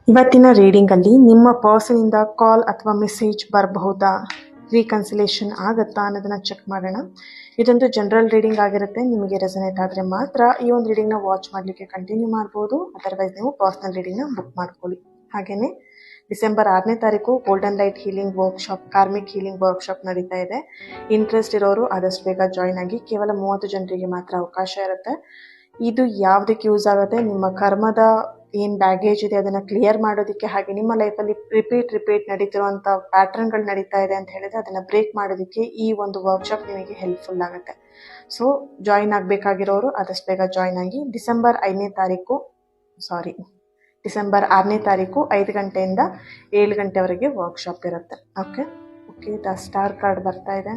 ಇವತ್ತಿನ ರೀಡಿಂಗಲ್ಲಿ ನಿಮ್ಮ ಪರ್ಸನಿಂದ ಕಾಲ್ ಅಥವಾ ಮೆಸೇಜ್ ಬರಬಹುದಾ, ರೀಕನ್ಸಿಲೇಷನ್ ಆಗುತ್ತಾ ಅನ್ನೋದನ್ನ ಚೆಕ್ ಮಾಡೋಣ. ಇದೊಂದು ಜನರಲ್ ರೀಡಿಂಗ್ ಆಗಿರುತ್ತೆ. ನಿಮಗೆ ರೆಸನೇಟ್ ಆದರೆ ಮಾತ್ರ ಈ ಒಂದು ರೀಡಿಂಗ್ನ ವಾಚ್ ಮಾಡಲಿಕ್ಕೆ ಕಂಟಿನ್ಯೂ ಮಾಡ್ಬೋದು. ಅದರ್ವೈಸ್ ನೀವು ಪರ್ಸನಲ್ ರೀಡಿಂಗ್ನ ಬುಕ್ ಮಾಡ್ಕೊಳ್ಳಿ. ಹಾಗೆಯೇ ಡಿಸೆಂಬರ್ 6ನೇ ತಾರೀಕು golden light healing workshop, karmic healing workshop ನಡೀತಾ ಇದೆ. ಇಂಟ್ರೆಸ್ಟ್ ಇರೋರು ಆದಷ್ಟು ಬೇಗ ಜಾಯ್ನ್ ಆಗಿ. ಕೇವಲ 30 ಜನರಿಗೆ ಮಾತ್ರ ಅವಕಾಶ ಇರುತ್ತೆ. ಇದು ಯಾವುದಕ್ಕೆ ಯೂಸ್ ಆಗುತ್ತೆ, ನಿಮ್ಮ ಕರ್ಮದ ಏನು ಬ್ಯಾಗೇಜ್ ಇದೆ ಅದನ್ನು ಕ್ಲಿಯರ್ ಮಾಡೋದಕ್ಕೆ, ಹಾಗೆ ನಿಮ್ಮ ಲೈಫಲ್ಲಿ ರಿಪೀಟ್ ನಡೀತಿರುವಂಥ ಪ್ಯಾಟ್ರನ್ಗಳು ನಡೀತಾ ಇದೆ ಅಂತ ಹೇಳಿದ್ರೆ ಅದನ್ನು ಬ್ರೇಕ್ ಮಾಡೋದಕ್ಕೆ ಈ ಒಂದು ವರ್ಕ್ಶಾಪ್ ನಿಮಗೆ ಹೆಲ್ಪ್ಫುಲ್ ಆಗುತ್ತೆ. ಸೊ ಜಾಯಿನ್ ಆಗಬೇಕಾಗಿರೋರು ಆದಷ್ಟು ಬೇಗ ಜಾಯ್ನ್ ಆಗಿ. ಡಿಸೆಂಬರ್ 6ನೇ ತಾರೀಕು 5 ಗಂಟೆಯಿಂದ 7 ಗಂಟೆವರೆಗೆ ವರ್ಕ್ಶಾಪ್ ಇರುತ್ತೆ. ಓಕೆ, ದ ಸ್ಟಾರ್ ಕಾರ್ಡ್ ಬರ್ತಾ ಇದೆ.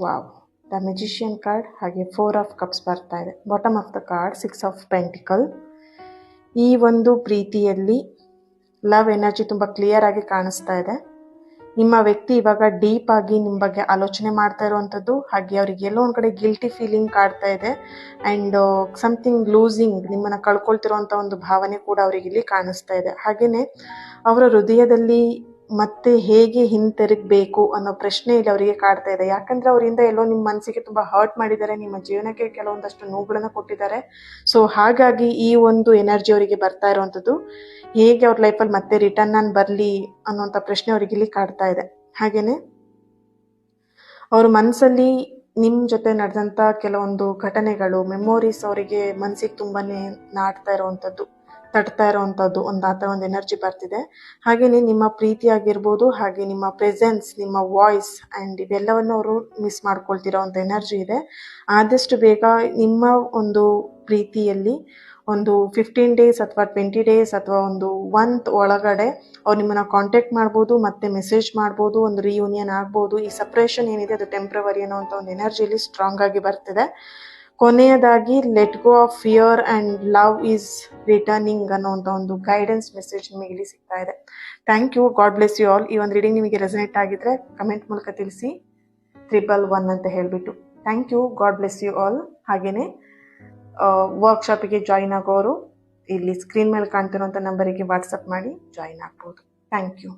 ವಾವ್, ದ ಮ್ಯಾಜಿಷಿಯನ್ ಕಾರ್ಡ್, ಹಾಗೆ 4 ಆಫ್ ಕಪ್ಸ್ ಬರ್ತಾ ಇದೆ. Bottom of the card 6 of pentacle. ಈ ಒಂದು ಪ್ರೀತಿಯಲ್ಲಿ ಲವ್ ಎನರ್ಜಿ ತುಂಬ ಕ್ಲಿಯರ್ ಆಗಿ ಕಾಣಿಸ್ತಾ ಇದೆ. ನಿಮ್ಮ ವ್ಯಕ್ತಿ ಇವಾಗ ಡೀಪ್ ಆಗಿ ನಿಮ್ಮ ಬಗ್ಗೆ ಆಲೋಚನೆ ಮಾಡ್ತಾ ಇರುವಂಥದ್ದು, ಹಾಗೆ ಅವ್ರಿಗೆ ಎಲ್ಲೋ ಒಂದು ಕಡೆ ಗಿಲ್ಟಿ ಫೀಲಿಂಗ್ ಕಾಡ್ತಾ ಇದೆ. ಆ್ಯಂಡ್ ಸಮಥಿಂಗ್ ಲೂಸಿಂಗ್, ನಿಮ್ಮನ್ನು ಕಳ್ಕೊಳ್ತಿರೋಂಥ ಒಂದು ಭಾವನೆ ಕೂಡ ಅವರಿಗೆ ಇಲ್ಲಿ ಕಾಣಿಸ್ತಾ ಇದೆ. ಹಾಗೆಯೇ ಅವರ ಹೃದಯದಲ್ಲಿ ಮತ್ತೆ ಹೇಗೆ ಹಿಂತಿರುಗಬೇಕು ಅನ್ನೋ ಪ್ರಶ್ನೆ ಇಲ್ಲಿ ಅವರಿಗೆ ಕಾಡ್ತಾ ಇದೆ. ಯಾಕಂದರೆ ಅವರಿಂದ ಎಲ್ಲೋ ನಿಮ್ಮ ಮನಸ್ಸಿಗೆ ತುಂಬ ಹರ್ಟ್ ಮಾಡಿದ್ದಾರೆ, ನಿಮ್ಮ ಜೀವನಕ್ಕೆ ಕೆಲವೊಂದಷ್ಟು ನೋವುಗಳನ್ನು ಕೊಟ್ಟಿದ್ದಾರೆ. ಸೊ ಹಾಗಾಗಿ ಈ ಒಂದು ಎನರ್ಜಿ ಅವರಿಗೆ ಬರ್ತಾ ಇರುವಂಥದ್ದು, ಹೇಗೆ ಅವ್ರ ಲೈಫಲ್ಲಿ ಮತ್ತೆ ರಿಟರ್ನ್ ನಾನು ಬರಲಿ ಅನ್ನೋಂಥ ಪ್ರಶ್ನೆ ಅವರಿಗೆ ಇಲ್ಲಿ ಕಾಡ್ತಾ ಇದೆ. ಹಾಗೆಯೇ ಅವ್ರ ಮನಸ್ಸಲ್ಲಿ ನಿಮ್ಮ ಜೊತೆ ನಡೆದಂಥ ಕೆಲವೊಂದು ಘಟನೆಗಳು, ಮೆಮೊರೀಸ್ ಅವರಿಗೆ ಮನಸ್ಸಿಗೆ ತುಂಬಾ ನಾಡ್ತಾ ಇರೋವಂಥದ್ದು, ತಟ್ತಾ ಇರೋವಂಥದ್ದು ಒಂದು ಆ ಥರ ಒಂದು ಎನರ್ಜಿ ಬರ್ತಿದೆ. ಹಾಗೆಯೇ ನಿಮ್ಮ ಪ್ರೀತಿ ಆಗಿರ್ಬೋದು, ಹಾಗೆ ನಿಮ್ಮ ಪ್ರೆಸೆನ್ಸ್, ನಿಮ್ಮ ವಾಯ್ಸ್ ಆ್ಯಂಡ್ ಇವೆಲ್ಲವನ್ನು ಅವರು ಮಿಸ್ ಮಾಡ್ಕೊಳ್ತಿರೋ ಒಂದು ಎನರ್ಜಿ ಇದೆ. ಆದಷ್ಟು ಬೇಗ ನಿಮ್ಮ ಒಂದು ಪ್ರೀತಿಯಲ್ಲಿ ಒಂದು 15 ಡೇಸ್ ಅಥವಾ 20 ಡೇಸ್ ಅಥವಾ ಒಂದು ಮಂತ್ ಒಳಗಡೆ ಅವ್ರು ನಿಮ್ಮನ್ನು ಕಾಂಟ್ಯಾಕ್ಟ್ ಮಾಡ್ಬೋದು, ಮತ್ತೆ ಮೆಸೇಜ್ ಮಾಡ್ಬೋದು, ಒಂದು ರಿಯೂನಿಯನ್ ಆಗ್ಬೋದು. ಈ ಸಪ್ರೇಷನ್ ಏನಿದೆ ಅದು ಟೆಂಪ್ರವರಿ ಅನ್ನೋಂಥ ಒಂದು ಎನರ್ಜಿಯಲ್ಲಿ ಸ್ಟ್ರಾಂಗ್ ಆಗಿ ಬರ್ತಿದೆ. ಕೊನೆಯದಾಗಿ let go of fear and love is returning ಅನ್ನೋಂಥ ಒಂದು ಗೈಡೆನ್ಸ್ ಮೆಸೇಜ್ ನಿಮಗೆ ಇಲ್ಲಿ ಸಿಗ್ತಾ ಇದೆ. Thank you, God bless you all. ಈ ಒಂದು ರೀಡಿಂಗ್ ನಿಮಗೆ ರೆಸನೇಟ್ ಆಗಿದ್ರೆ ಕಮೆಂಟ್ ಮೂಲಕ ತಿಳಿಸಿ 111 ಅಂತ ಹೇಳಿಬಿಟ್ಟು. Thank you, God bless you all. ಹಾಗೆಯೇ ವರ್ಕ್ಶಾಪಿಗೆ ಜಾಯಿನ್ ಆಗೋರು ಇಲ್ಲಿ ಸ್ಕ್ರೀನ್ ಮೇಲೆ ಕಾಣ್ತಿರೋಂಥ ನಂಬರಿಗೆ ವಾಟ್ಸಪ್ ಮಾಡಿ ಜಾಯಿನ್ ಆಗ್ಬೋದು. Thank you.